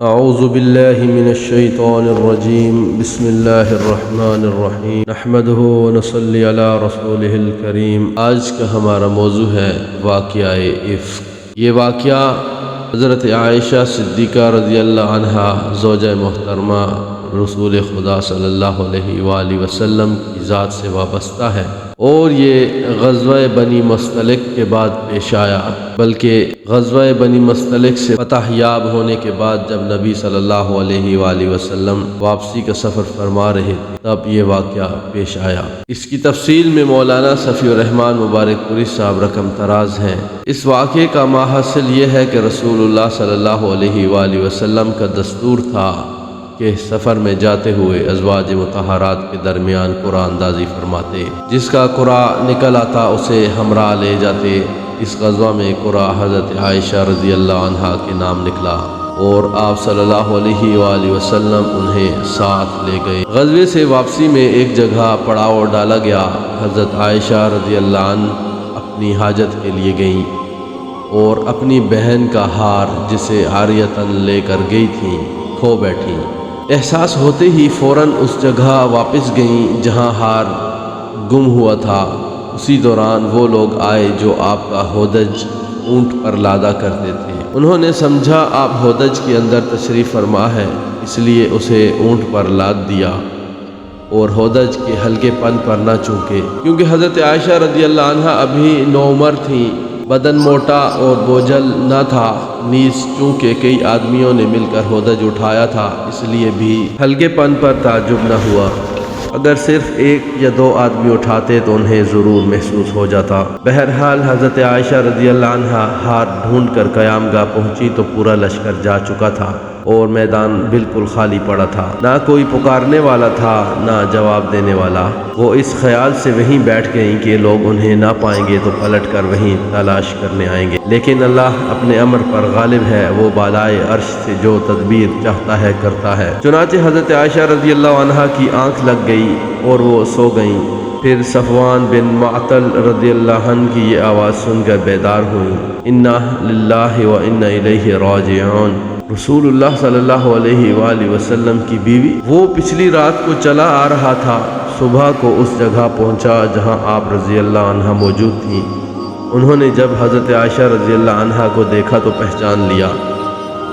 اعوذ باللہ من الشیطان الرجیم بسم اللہ الرحمن الرحیم نحمدہ ونصلی علی رسولہ الکریم۔ آج کا ہمارا موضوع ہے واقعہ افک۔ یہ واقعہ حضرت عائشہ صدیقہ رضی اللہ عنہا زوجہ محترمہ رسول خدا صلی اللہ علیہ وآلہ وسلم کی ذات سے وابستہ ہے، اور یہ غزوہ بنی مصطلق کے بعد پیش آیا، بلکہ غزوہ بنی مصطلق سے فتح یاب ہونے کے بعد جب نبی صلی اللہ علیہ وآلہ وسلم واپسی کا سفر فرما رہے تھے تب یہ واقعہ پیش آیا۔ اس کی تفصیل میں مولانا صفی الرحمن مبارک پوری صاحب رقم تراز ہیں۔ اس واقعے کا ماحصل یہ ہے کہ رسول اللہ صلی اللہ علیہ وآلہ وسلم کا دستور تھا کہ سفر میں جاتے ہوئے ازواج مطہرات کے درمیان قرآن اندازی فرماتے، جس کا قرآن نکل آتا اسے ہمراہ لے جاتے۔ اس غزوہ میں قرآن حضرت عائشہ رضی اللہ عنہا کے نام نکلا اور آپ صلی اللہ علیہ وآلہ وسلم انہیں ساتھ لے گئے۔ غزوے سے واپسی میں ایک جگہ پڑاؤ ڈالا گیا۔ حضرت عائشہ رضی اللہ عنہ اپنی حاجت کے لیے گئیں اور اپنی بہن کا ہار جسے عاریتاً لے کر گئی تھیں کھو بیٹھیں۔ احساس ہوتے ہی فوراً اس جگہ واپس گئیں جہاں ہار گم ہوا تھا۔ اسی دوران وہ لوگ آئے جو آپ کا ہودج اونٹ پر لادا کرتے تھے۔ انہوں نے سمجھا آپ ہودج کے اندر تشریف فرما ہے، اس لیے اسے اونٹ پر لاد دیا اور ہودج کے ہلکے پن پر نہ چونکے، کیونکہ حضرت عائشہ رضی اللہ عنہا ابھی نوعمر تھیں، بدن موٹا اور بوجھل نہ تھا، نیز چونکہ کئی آدمیوں نے مل کر ہودج اٹھایا تھا اس لیے بھی ہلکے پن پر تعجب نہ ہوا۔ اگر صرف ایک یا دو آدمی اٹھاتے تو انہیں ضرور محسوس ہو جاتا۔ بہرحال حضرت عائشہ رضی اللہ عنہا ہار ڈھونڈ کر قیام گاہ پہنچی تو پورا لشکر جا چکا تھا اور میدان بالکل خالی پڑا تھا، نہ کوئی پکارنے والا تھا نہ جواب دینے والا۔ وہ اس خیال سے وہیں بیٹھ گئیں کہ لوگ انہیں نہ پائیں گے تو پلٹ کر وہیں تلاش کرنے آئیں گے، لیکن اللہ اپنے امر پر غالب ہے، وہ بالائے عرش سے جو تدبیر چاہتا ہے کرتا ہے۔ چنانچہ حضرت عائشہ رضی اللہ عنہا کی آنکھ لگ گئی اور وہ سو گئیں۔ پھر صفوان بن معطل رضی اللہ عنہ کی یہ آواز سن کر بیدار ہوئیں، انا للہ و انا الیہ راجعون۔ رسول اللہ صلی اللہ علیہ وآلہ وسلم کی بیوی وہ پچھلی رات کو چلا آ رہا تھا، صبح کو اس جگہ پہنچا جہاں آپ رضی اللہ عنہ موجود تھیں۔ انہوں نے جب حضرت عائشہ رضی اللہ عنہا کو دیکھا تو پہچان لیا،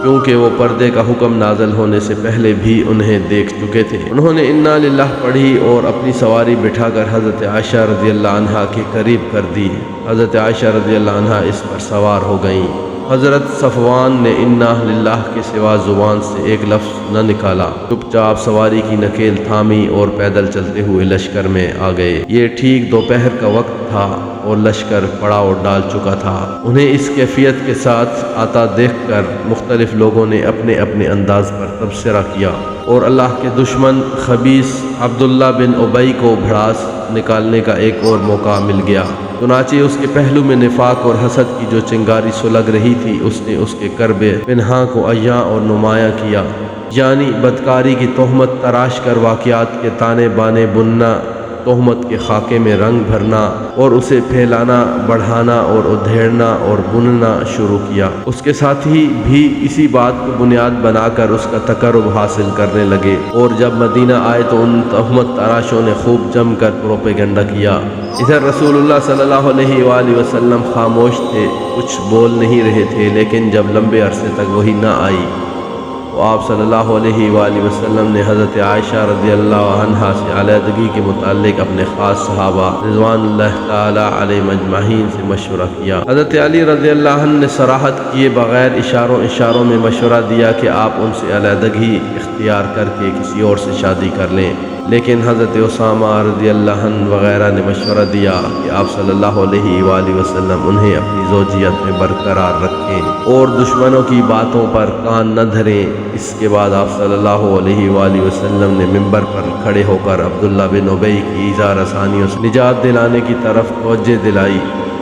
کیونکہ وہ پردے کا حکم نازل ہونے سے پہلے بھی انہیں دیکھ چکے تھے۔ انہوں نے انا للہ پڑھی اور اپنی سواری بٹھا کر حضرت عائشہ رضی اللہ عنہا کے قریب کر دی۔ حضرت عائشہ رضی اللہ عنہا اس پر سوار ہو گئیں۔ حضرت صفوان نے انا للہ کے سوا زبان سے ایک لفظ نہ نکالا، چپ چاپ سواری کی نکیل تھامی اور پیدل چلتے ہوئے لشکر میں آ گئے۔ یہ ٹھیک دوپہر کا وقت تھا اور لشکر پڑاؤ ڈال چکا تھا۔ انہیں اس کیفیت کے ساتھ آتا دیکھ کر مختلف لوگوں نے اپنے اپنے انداز پر تبصرہ کیا اور اللہ کے دشمن خبیث عبداللہ بن ابی کو بھڑاس نکالنے کا ایک اور موقع مل گیا۔ چنانچہ اس کے پہلو میں نفاق اور حسد کی جو چنگاری سلگ رہی تھی، اس نے اس کے کرب پنہاں کو عیاں اور نمایاں کیا، یعنی بدکاری کی تہمت تراش کر واقعات کے تانے بانے بننا، تہمت کے خاکے میں رنگ بھرنا اور اسے پھیلانا، بڑھانا اور ادھیڑنا اور بننا شروع کیا۔ اس کے ساتھی بھی اسی بات کو بنیاد بنا کر اس کا تقرب حاصل کرنے لگے، اور جب مدینہ آئے تو ان تہمت تراشوں نے خوب جم کر پروپیگنڈا کیا۔ ادھر رسول اللہ صلی اللہ علیہ وآلہ وسلم خاموش تھے، کچھ بول نہیں رہے تھے، لیکن جب لمبے عرصے تک وہی نہ آئی تو آپ صلی اللہ علیہ وآلہ وسلم نے حضرت عائشہ رضی اللہ عنہا سے علیحدگی کے متعلق اپنے خاص صحابہ رضوان اللہ تعالی علیہم اجمعین سے مشورہ کیا۔ حضرت علی رضی اللہ عنہ نے صراحت کیے بغیر اشاروں میں مشورہ دیا کہ آپ ان سے علیحدگی اختیار کر کے کسی اور سے شادی کر لیں، لیکن حضرت اسامہ رضی اللہ عنہ وغیرہ نے مشورہ دیا کہ آپ صلی اللہ علیہ وآلہ وسلم انہیں اپنی زوجیت میں برقرار رکھیں اور دشمنوں کی باتوں پر کان نہ دھریں۔ اس کے بعد آپ صلی اللہ علیہ وآلہ وسلم نے منبر پر کھڑے ہو کر عبداللہ بن ابی کی ایذا رسانیوں سے نجات دلانے کی طرف توجہ دلائی۔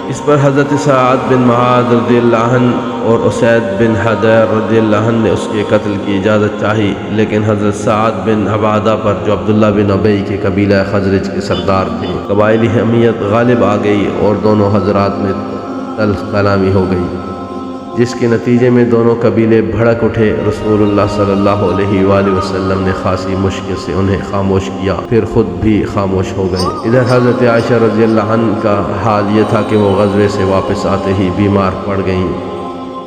اس پر حضرت سعد بن معاذ رضی اللہ عنہ اور اسید بن حضیر رضی اللہ عنہ نے اس کے قتل کی اجازت چاہی، لیکن حضرت سعد بن عبادہ پر جو عبداللہ بن ابی کے قبیلہ خزرج کے سردار تھے، قبائلی حمیت غالب آ گئی اور دونوں حضرات میں تلخ کلامی ہو گئی۔ جس کے نتیجے میں دونوں قبیلے بھڑک اٹھے۔ رسول اللہ صلی اللہ علیہ وآلہ وسلم نے خاصی مشکل سے انہیں خاموش کیا، پھر خود بھی خاموش ہو گئے۔ ادھر حضرت عائشہ رضی اللہ عنہ کا حال یہ تھا کہ وہ غزوے سے واپس آتے ہی بیمار پڑ گئیں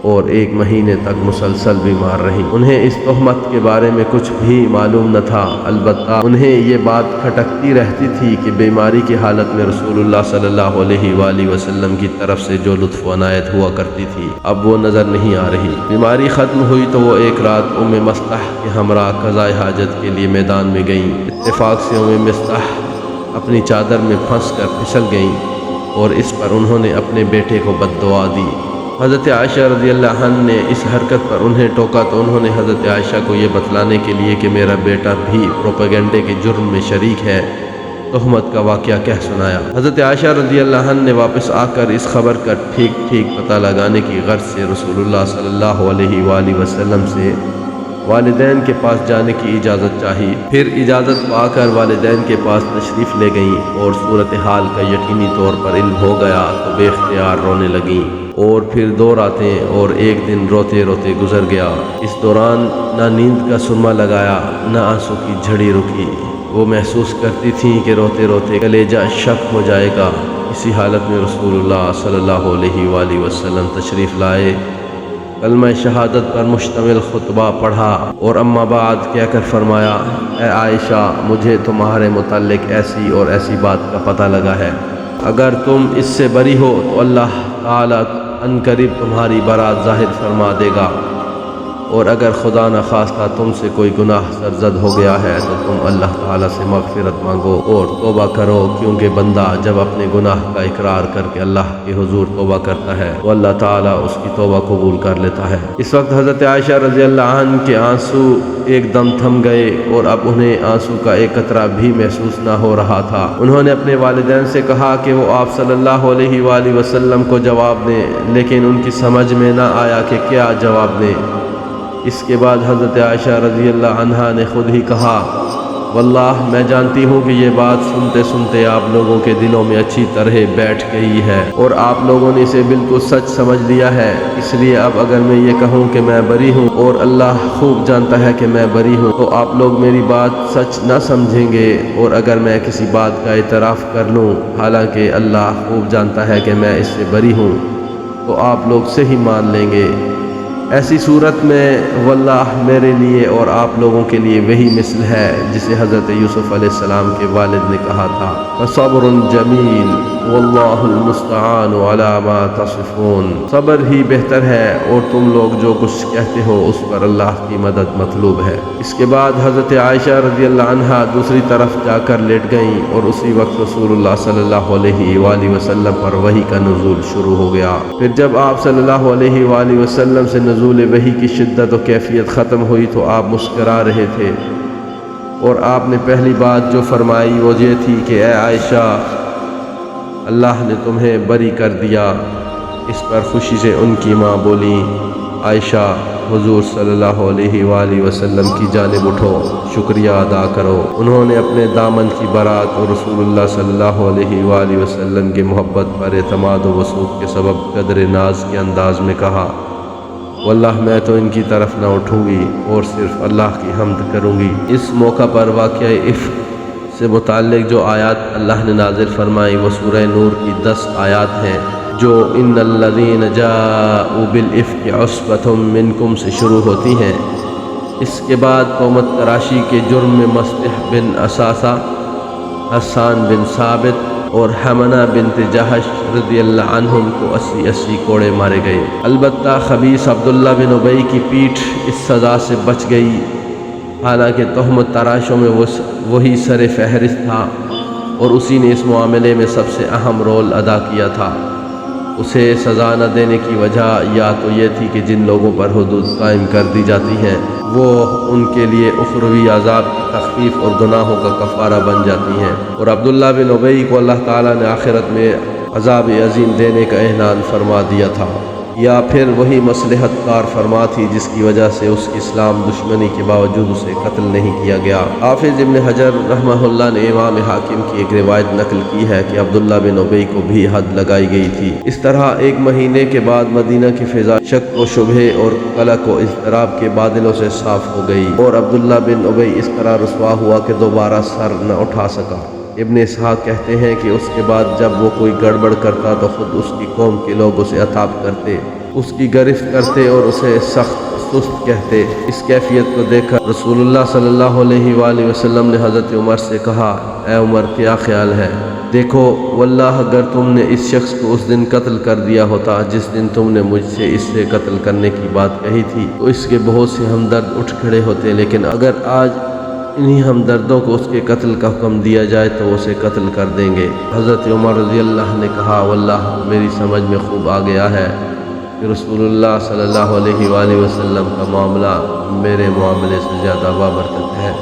اور 1 مہینے تک مسلسل بیمار رہیں۔ انہیں اس تہمت کے بارے میں کچھ بھی معلوم نہ تھا، البتہ انہیں یہ بات کھٹکتی رہتی تھی کہ بیماری کی حالت میں رسول اللہ صلی اللہ علیہ وآلہ وسلم کی طرف سے جو لطف و عنایت ہوا کرتی تھی اب وہ نظر نہیں آ رہی۔ بیماری ختم ہوئی تو وہ ایک رات مصطح کے ہمراہ قضاء حاجت کے لیے میدان میں گئیں۔ اتفاق سے مصطح اپنی چادر میں پھنس کر پھسل گئیں اور اس پر انہوں نے اپنے بیٹے کو بد دعا دی۔ حضرت عائشہ رضی اللہ عنہ نے اس حرکت پر انہیں ٹوکا تو انہوں نے حضرت عائشہ کو یہ بتلانے کے لیے کہ میرا بیٹا بھی پروپیگنڈے کے جرم میں شریک ہے، تہمت کا واقعہ کہہ سنایا۔ حضرت عائشہ رضی اللہ عنہ نے واپس آ کر اس خبر کا ٹھیک پتہ لگانے کی غرض سے رسول اللہ صلی اللہ علیہ وآلہ وسلم سے والدین کے پاس جانے کی اجازت چاہی۔ پھر اجازت پا کر والدین کے پاس تشریف لے گئیں اور صورتحال کا یقینی طور پر علم ہو گیا تو بے اختیار رونے لگیں، اور پھر 2 راتیں اور 1 دن روتے روتے گزر گیا۔ اس دوران نہ نیند کا سرما لگایا نہ آنسو کی جھڑی رکی۔ وہ محسوس کرتی تھیں کہ روتے روتے کلیجہ شک ہو جائے گا۔ اسی حالت میں رسول اللہ صلی اللہ علیہ وآلہ وسلم تشریف لائے، کلمہ شہادت پر مشتمل خطبہ پڑھا اور اما بعد کہہ کر فرمایا، اے عائشہ، مجھے تمہارے متعلق ایسی اور ایسی بات کا پتہ لگا ہے، اگر تم اس سے بری ہو تو اللہ تعالیٰ عنقریب تمہاری برات ظاہر فرما دے گا، اور اگر خدا نخواستہ تم سے کوئی گناہ سرزد ہو گیا ہے تو تم اللہ تعالیٰ سے مغفرت مانگو اور توبہ کرو، کیونکہ بندہ جب اپنے گناہ کا اقرار کر کے اللہ کے حضور توبہ کرتا ہے تو اللہ تعالیٰ اس کی توبہ قبول کر لیتا ہے۔ اس وقت حضرت عائشہ رضی اللہ عنہ کے آنسو ایک دم تھم گئے اور اب انہیں آنسو کا ایک قطرہ بھی محسوس نہ ہو رہا تھا۔ انہوں نے اپنے والدین سے کہا کہ وہ آپ صلی اللہ علیہ وآلہ وسلم کو جواب دیں، لیکن ان کی سمجھ میں نہ آیا کہ کیا جواب دیں۔ اس کے بعد حضرت عائشہ رضی اللہ عنہا نے خود ہی کہا، واللہ میں جانتی ہوں کہ یہ بات سنتے سنتے آپ لوگوں کے دلوں میں اچھی طرح بیٹھ گئی ہے اور آپ لوگوں نے اسے بالکل سچ سمجھ لیا ہے، اس لیے اب اگر میں یہ کہوں کہ میں بری ہوں اور اللہ خوب جانتا ہے کہ میں بری ہوں تو آپ لوگ میری بات سچ نہ سمجھیں گے، اور اگر میں کسی بات کا اعتراف کر لوں حالانکہ اللہ خوب جانتا ہے کہ میں اس سے بری ہوں تو آپ لوگ سے ہی مان لیں گے۔ ایسی صورت میں واللہ میرے لیے اور آپ لوگوں کے لیے وہی مثل ہے جسے حضرت یوسف علیہ السلام کے والد نے کہا تھا، فصبر جمیل واللہ المستعان علی ما تصفون، صبر ہی بہتر ہے اور تم لوگ جو کچھ کہتے ہو اس پر اللہ کی مدد مطلوب ہے۔ اس کے بعد حضرت عائشہ رضی اللہ عنہا دوسری طرف جا کر لیٹ گئیں اور اسی وقت رسول اللہ صلی اللہ علیہ وآلہ وسلم پر وحی کا نزول شروع ہو گیا۔ پھر جب آپ صلی اللہ علیہ وآلہ وسلم سے نزول وحی کی شدت و کیفیت ختم ہوئی تو آپ مسکرا رہے تھے، اور آپ نے پہلی بات جو فرمائی وہ یہ تھی کہ اے عائشہ، اللہ نے تمہیں بری کر دیا۔ اس پر خوشی سے ان کی ماں بولی، عائشہ، حضور صلی اللہ علیہ وآلہ وسلم کی جانب اٹھو، شکریہ ادا کرو۔ انہوں نے اپنے دامن کی برات اور رسول اللہ صلی اللہ علیہ وآلہ وسلم کی محبت پر اعتماد و وثوق کے سبب قدر ناز کے انداز میں کہا، واللہ میں تو ان کی طرف نہ اٹھوں گی اور صرف اللہ کی حمد کروں گی۔ اس موقع پر واقعہ افک سے متعلق جو آیات اللہ نے نازل فرمائی وہ سورہ نور کی 10 آیات ہیں جو ان الذین جاءوا بالافک عصبۃ منکم سے شروع ہوتی ہیں۔ اس کے بعد تہمت تراشی کے جرم میں مصطح بن اثاثہ، حسان بن ثابت اور حمنہ بنت جہش رضی اللہ عنہم کو 80 کوڑے مارے گئے۔ البتہ خبیث عبداللہ بن ابی کی پیٹھ اس سزا سے بچ گئی، حالانکہ تہمت تراشوں میں وہی سر فہرست تھا اور اسی نے اس معاملے میں سب سے اہم رول ادا کیا تھا۔ اسے سزا نہ دینے کی وجہ یا تو یہ تھی کہ جن لوگوں پر حدود قائم کر دی جاتی ہیں وہ ان کے لیے اخروی عذاب کی تخفیف اور گناہوں کا کفارہ بن جاتی ہیں، اور عبداللہ بن ابی کو اللہ تعالیٰ نے آخرت میں عذاب عظیم دینے کا اعلان فرما دیا تھا۔ یا پھر وہی مصلحت کار فرما تھی جس کی وجہ سے اس کی اسلام دشمنی کے باوجود اسے قتل نہیں کیا گیا۔ حافظ ابن حجر رحمہ اللہ نے امام حاکم کی ایک روایت نقل کی ہے کہ عبداللہ بن ابی کو بھی حد لگائی گئی تھی۔ اس طرح ایک مہینے کے بعد مدینہ کی فضا شک و شبہے اور قلق و اضطراب کے بادلوں سے صاف ہو گئی اور عبداللہ بن ابی اس طرح رسوا ہوا کہ دوبارہ سر نہ اٹھا سکا۔ ابن اسحاق کہتے ہیں کہ اس کے بعد جب وہ کوئی گڑبڑ کرتا تو خود اس کی قوم کے لوگ اسے عتاب کرتے، اس کی گرفت کرتے اور اسے سخت سست کہتے۔ اس کیفیت کو دیکھ کر رسول اللہ صلی اللہ علیہ وآلہ وسلم نے حضرت عمر سے کہا، اے عمر کیا خیال ہے؟ دیکھو واللہ اگر تم نے اس شخص کو اس دن قتل کر دیا ہوتا جس دن تم نے مجھ سے اس سے قتل کرنے کی بات کہی تھی تو اس کے بہت سے ہمدرد اٹھ کھڑے ہوتے، لیکن اگر آج انہی ہمدردوں کو اس کے قتل کا حکم دیا جائے تو اسے قتل کر دیں گے۔ حضرت عمر رضی اللہ نے کہا، واللہ میری سمجھ میں خوب آ گیا ہے کہ رسول اللہ صلی اللہ علیہ وآلہ وسلم کا معاملہ میرے معاملے سے زیادہ بابرکت ہے۔